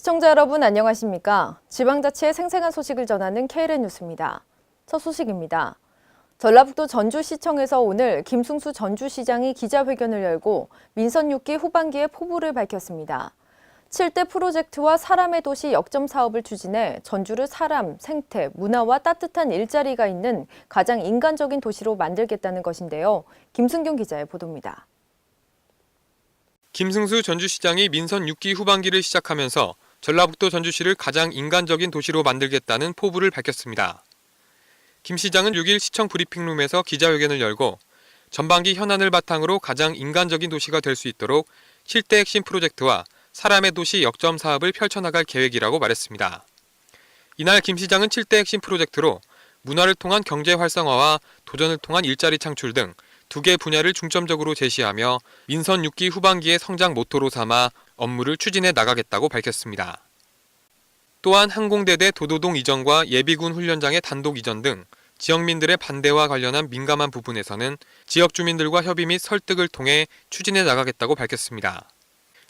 시청자 여러분 안녕하십니까? 지방자치의 생생한 소식을 전하는 KLN 뉴스입니다. 첫 소식입니다. 전라북도 전주시청에서 오늘 김승수 전주시장이 기자회견을 열고 민선 6기 후반기의 포부를 밝혔습니다. 7대 프로젝트와 사람의 도시 역점 사업을 추진해 전주를 사람, 생태, 문화와 따뜻한 일자리가 있는 가장 인간적인 도시로 만들겠다는 것인데요. 김승균 기자의 보도입니다. 김승수 전주시장이 민선 6기 후반기를 시작하면서 전라북도 전주시를 가장 인간적인 도시로 만들겠다는 포부를 밝혔습니다. 김 시장은 6일 시청 브리핑룸에서 기자회견을 열고 전반기 현안을 바탕으로 가장 인간적인 도시가 될 수 있도록 7대 핵심 프로젝트와 사람의 도시 역점 사업을 펼쳐나갈 계획이라고 말했습니다. 이날 김 시장은 7대 핵심 프로젝트로 문화를 통한 경제 활성화와 도전을 통한 일자리 창출 등 2개 분야를 중점적으로 제시하며 민선 6기 후반기의 성장 모토로 삼아 업무를 추진해 나가겠다고 밝혔습니다. 또한 항공대대 도도동 이전과 예비군 훈련장의 단독 이전 등 지역민들의 반대와 관련한 민감한 부분에서는 지역 주민들과 협의 및 설득을 통해 추진해 나가겠다고 밝혔습니다.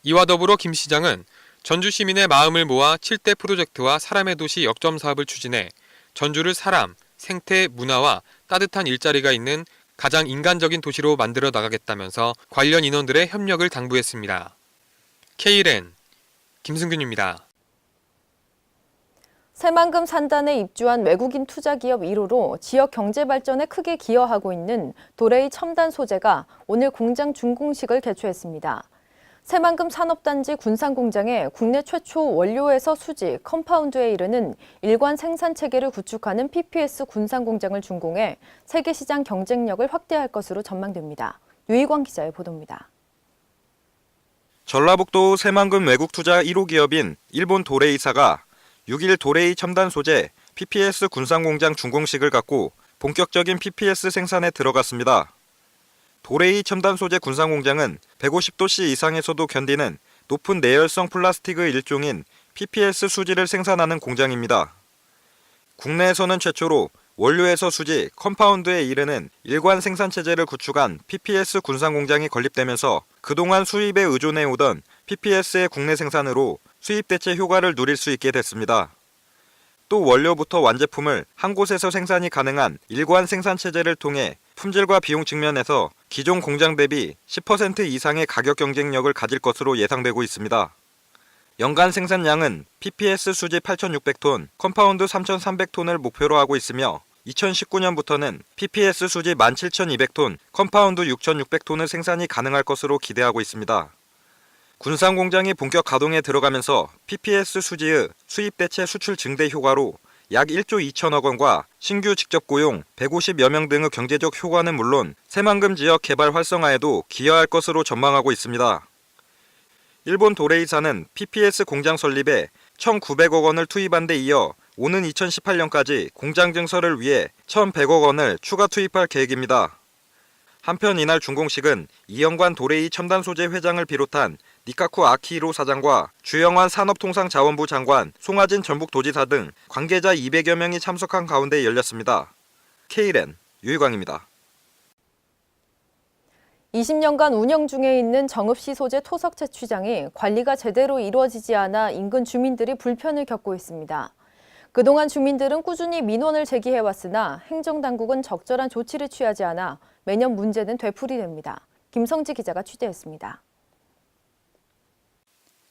이와 더불어 김 시장은 전주 시민의 마음을 모아 7대 프로젝트와 사람의 도시 역점 사업을 추진해 전주를 사람, 생태, 문화와 따뜻한 일자리가 있는 가장 인간적인 도시로 만들어 나가겠다면서 관련 인원들의 협력을 당부했습니다. KLN 김승균입니다. 새만금 산단에 입주한 외국인 투자기업 1호로 지역 경제 발전에 크게 기여하고 있는 도레이 첨단 소재가 오늘 공장 준공식을 개최했습니다. 새만금 산업단지 군산공장에 국내 최초 원료에서 수지, 컴파운드에 이르는 일관 생산체계를 구축하는 PPS 군산공장을 준공해 세계시장 경쟁력을 확대할 것으로 전망됩니다. 유희광 기자의 보도입니다. 전라북도 새만금 외국투자 1호 기업인 일본 도레이사가 6일 도레이 첨단 소재 PPS 군산공장 준공식을 갖고 본격적인 PPS 생산에 들어갔습니다. 도레이 첨단 소재 군산공장은 150도씨 이상에서도 견디는 높은 내열성 플라스틱의 일종인 PPS 수지를 생산하는 공장입니다. 국내에서는 최초로 원료에서 수지, 컴파운드에 이르는 일관 생산체제를 구축한 PPS 군산공장이 건립되면서 그동안 수입에 의존해오던 PPS의 국내 생산으로 수입 대체 효과를 누릴 수 있게 됐습니다. 또 원료부터 완제품을 한 곳에서 생산이 가능한 일관 생산체제를 통해 품질과 비용 측면에서 기존 공장 대비 10% 이상의 가격 경쟁력을 가질 것으로 예상되고 있습니다. 연간 생산량은 PPS 수지 8,600톤, 컴파운드 3,300톤을 목표로 하고 있으며 2019년부터는 PPS 수지 17,200톤, 컴파운드 6,600톤의 생산이 가능할 것으로 기대하고 있습니다. 군산공장이 본격 가동에 들어가면서 PPS 수지의 수입 대체 수출 증대 효과로 약 1조 2천억 원과 신규 직접 고용 150여 명 등의 경제적 효과는 물론 새만금 지역 개발 활성화에도 기여할 것으로 전망하고 있습니다. 일본 도레이사는 PPS 공장 설립에 1,900억 원을 투입한 데 이어 오는 2018년까지 공장 증설을 위해 1,100억 원을 추가 투입할 계획입니다. 한편 이날 준공식은 이영관 도레이 첨단소재 회장을 비롯한 니카쿠 아키히로 사장과 주영환 산업통상자원부 장관, 송하진 전북도지사 등 관계자 200여 명이 참석한 가운데 열렸습니다. KLN 유희광입니다. 20년간 운영 중에 있는 정읍시 소재 토석 채취장이 관리가 제대로 이루어지지 않아 인근 주민들이 불편을 겪고 있습니다. 그동안 주민들은 꾸준히 민원을 제기해왔으나 행정당국은 적절한 조치를 취하지 않아 매년 문제는 되풀이됩니다. 김성지 기자가 취재했습니다.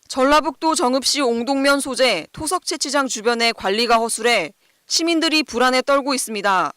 전라북도 정읍시 옹동면 소재 토석 채취장 주변의 관리가 허술해 시민들이 불안에 떨고 있습니다.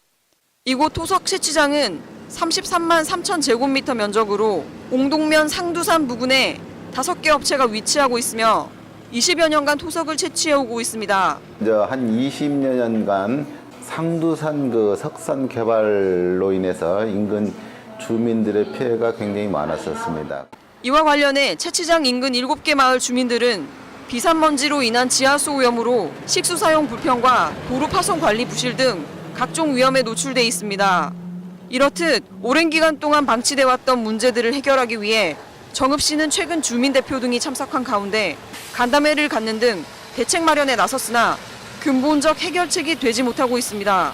이곳 토석 채취장은 33만 3천 제곱미터 면적으로 옹동면 상두산 부근에 5개 업체가 위치하고 있으며 20여 년간 토석을 채취해오고 있습니다. 한 20여년간 상두산 석산 개발로 인해서 인근 주민들의 피해가 굉장히 많았었습니다. 이와 관련해 채취장 인근 7개 마을 주민들은 비산먼지로 인한 지하수 오염으로 식수 사용 불편과 도로 파손 관리 부실 등 각종 위험에 노출돼 있습니다. 이렇듯 오랜 기간 동안 방치돼 왔던 문제들을 해결하기 위해 정읍시는 최근 주민대표 등이 참석한 가운데 간담회를 갖는 등 대책 마련에 나섰으나 근본적 해결책이 되지 못하고 있습니다.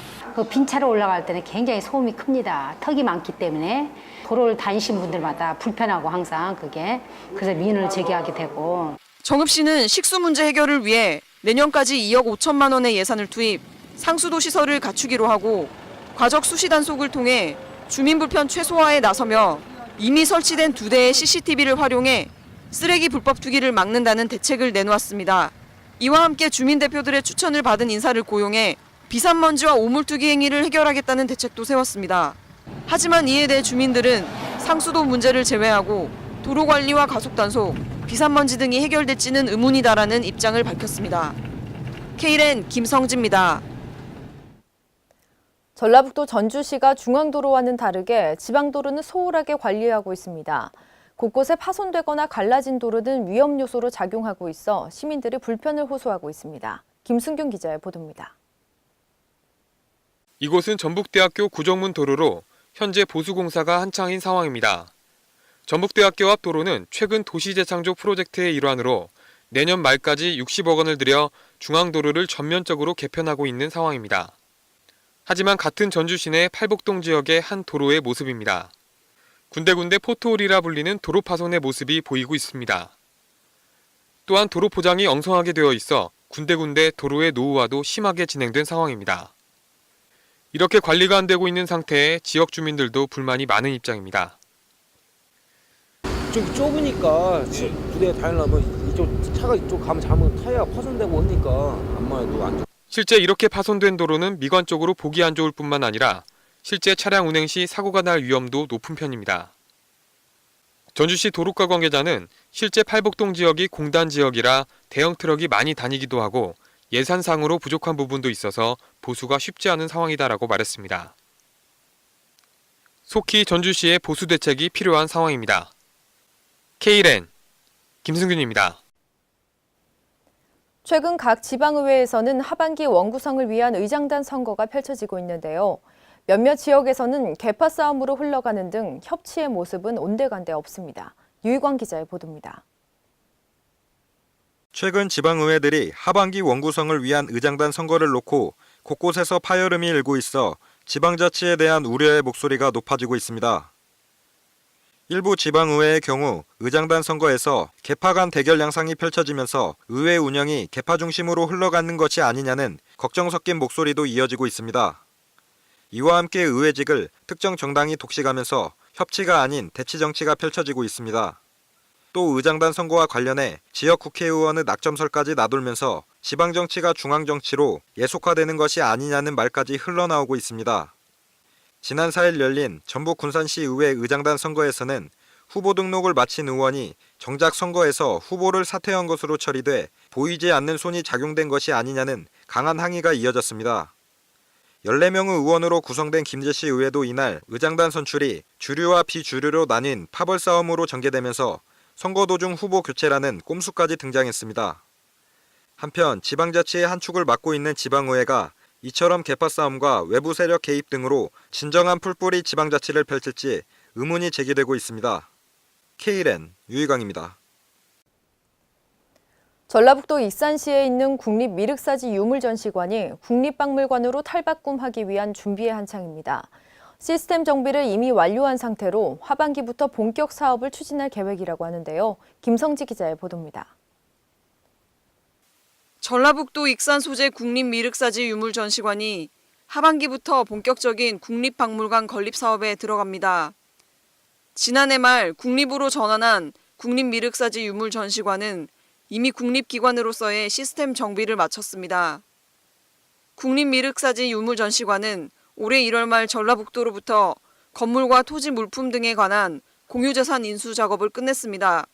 빈 차로 올라갈 때는 굉장히 소음이 큽니다. 턱이 많기 때문에 도로를 다니신 분들마다 불편하고 항상 그게 그래서 민원을 제기하게 되고. 정읍시는 식수 문제 해결을 위해 내년까지 2억 5천만 원의 예산을 투입, 상수도 시설을 갖추기로 하고 과적 수시 단속을 통해 주민 불편 최소화에 나서며 이미 설치된 2대의 CCTV를 활용해 쓰레기 불법 투기를 막는다는 대책을 내놓았습니다. 이와 함께 주민 대표들의 추천을 받은 인사를 고용해 비산먼지와 오물투기 행위를 해결하겠다는 대책도 세웠습니다. 하지만 이에 대해 주민들은 상수도 문제를 제외하고 도로 관리와 가속 단속, 비산먼지 등이 해결될지는 의문이다라는 입장을 밝혔습니다. K랜 김성지입니다. 전라북도 전주시가 중앙도로와는 다르게 지방도로는 소홀하게 관리하고 있습니다. 곳곳에 파손되거나 갈라진 도로는 위험 요소로 작용하고 있어 시민들이 불편을 호소하고 있습니다. 김순경 기자의 보도입니다. 이곳은 전북대학교 구정문 도로로 현재 보수공사가 한창인 상황입니다. 전북대학교 앞 도로는 최근 도시재창조 프로젝트의 일환으로 내년 말까지 60억 원을 들여 중앙도로를 전면적으로 개편하고 있는 상황입니다. 하지만 같은 전주시 내 팔복동 지역의 한 도로의 모습입니다. 군데군데 포트홀이라 불리는 도로 파손의 모습이 보이고 있습니다. 또한 도로 포장이 엉성하게 되어 있어 군데군데 도로의 노후화도 심하게 진행된 상황입니다. 이렇게 관리가 안 되고 있는 상태에 지역 주민들도 불만이 많은 입장입니다. 이쪽이 좁으니까 부대에 다니려면 이쪽 차가 이쪽 가면 잘못 타이어가 파손되고 하니까 안마에도 안 좋고. 실제 이렇게 파손된 도로는 미관적으로 보기 안 좋을 뿐만 아니라 실제 차량 운행 시 사고가 날 위험도 높은 편입니다. 전주시 도로과 관계자는 실제 팔복동 지역이 공단 지역이라 대형 트럭이 많이 다니기도 하고 예산상으로 부족한 부분도 있어서 보수가 쉽지 않은 상황이다라고 말했습니다. 속히 전주시의 보수 대책이 필요한 상황입니다. K랜 김승균입니다. 최근 각 지방의회에서는 하반기 원구성을 위한 의장단 선거가 펼쳐지고 있는데요. 몇몇 지역에서는 계파 싸움으로 흘러가는 등 협치의 모습은 온데간데 없습니다. 유희광 기자의 보도입니다. 최근 지방의회들이 하반기 원구성을 위한 의장단 선거를 놓고 곳곳에서 파열음이 일고 있어 지방자치에 대한 우려의 목소리가 높아지고 있습니다. 일부 지방의회의 경우 의장단 선거에서 계파 간 대결 양상이 펼쳐지면서 의회 운영이 계파 중심으로 흘러가는 것이 아니냐는 걱정 섞인 목소리도 이어지고 있습니다. 이와 함께 의회직을 특정 정당이 독식하면서 협치가 아닌 대치 정치가 펼쳐지고 있습니다. 또 의장단 선거와 관련해 지역 국회의원의 낙점설까지 나돌면서 지방정치가 중앙정치로 예속화되는 것이 아니냐는 말까지 흘러나오고 있습니다. 지난 4일 열린 전북 군산시 의회 의장단 선거에서는 후보 등록을 마친 의원이 정작 선거에서 후보를 사퇴한 것으로 처리돼 보이지 않는 손이 작용된 것이 아니냐는 강한 항의가 이어졌습니다. 14명의 의원으로 구성된 김제시 의회도 이날 의장단 선출이 주류와 비주류로 나뉜 파벌 싸움으로 전개되면서 선거 도중 후보 교체라는 꼼수까지 등장했습니다. 한편 지방자치의 한 축을 맡고 있는 지방의회가 이처럼 계파 싸움과 외부 세력 개입 등으로 진정한 풀뿌리 지방자치를 펼칠지 의문이 제기되고 있습니다. K랜 유희광입니다. 전라북도 익산시에 있는 국립미륵사지 유물전시관이 국립박물관으로 탈바꿈하기 위한 준비에 한창입니다. 시스템 정비를 이미 완료한 상태로 하반기부터 본격 사업을 추진할 계획이라고 하는데요. 김성지 기자의 보도입니다. 전라북도 익산 소재 국립미륵사지 유물전시관이 하반기부터 본격적인 국립박물관 건립 사업에 들어갑니다. 지난해 말 국립으로 전환한 국립미륵사지 유물전시관은 이미 국립기관으로서의 시스템 정비를 마쳤습니다. 국립미륵사지 유물전시관은 올해 1월 말 전라북도로부터 건물과 토지 물품 등에 관한 공유재산 인수 작업을 끝냈습니다.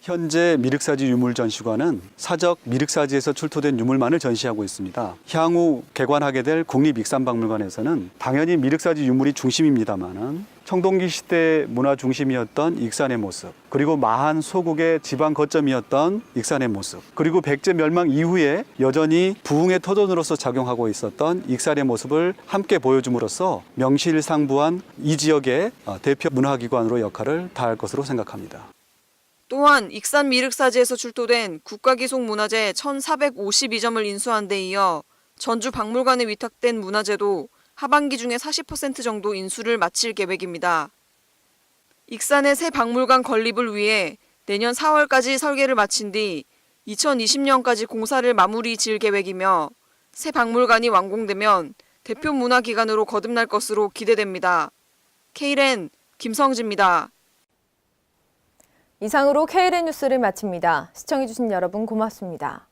현재 미륵사지 유물전시관은 사적 미륵사지에서 출토된 유물만을 전시하고 있습니다. 향후 개관하게 될 국립익산박물관에서는 당연히 미륵사지 유물이 중심입니다만은 청동기 시대 문화 중심이었던 익산의 모습, 그리고 마한 소국의 지방 거점이었던 익산의 모습, 그리고 백제 멸망 이후에 여전히 부흥의 터전으로서 작용하고 있었던 익산의 모습을 함께 보여줌으로써 명실상부한 이 지역의 대표 문화기관으로 역할을 다할 것으로 생각합니다. 또한 익산 미륵사지에서 출토된 국가기속 문화재 1,452점을 인수한 데 이어 전주 박물관에 위탁된 문화재도 하반기 중에 40% 정도 인수를 마칠 계획입니다. 익산의 새 박물관 건립을 위해 내년 4월까지 설계를 마친 뒤 2020년까지 공사를 마무리 지을 계획이며 새 박물관이 완공되면 대표 문화기관으로 거듭날 것으로 기대됩니다. K랜 김성지입니다. 이상으로 KLN 뉴스를 마칩니다. 시청해주신 여러분 고맙습니다.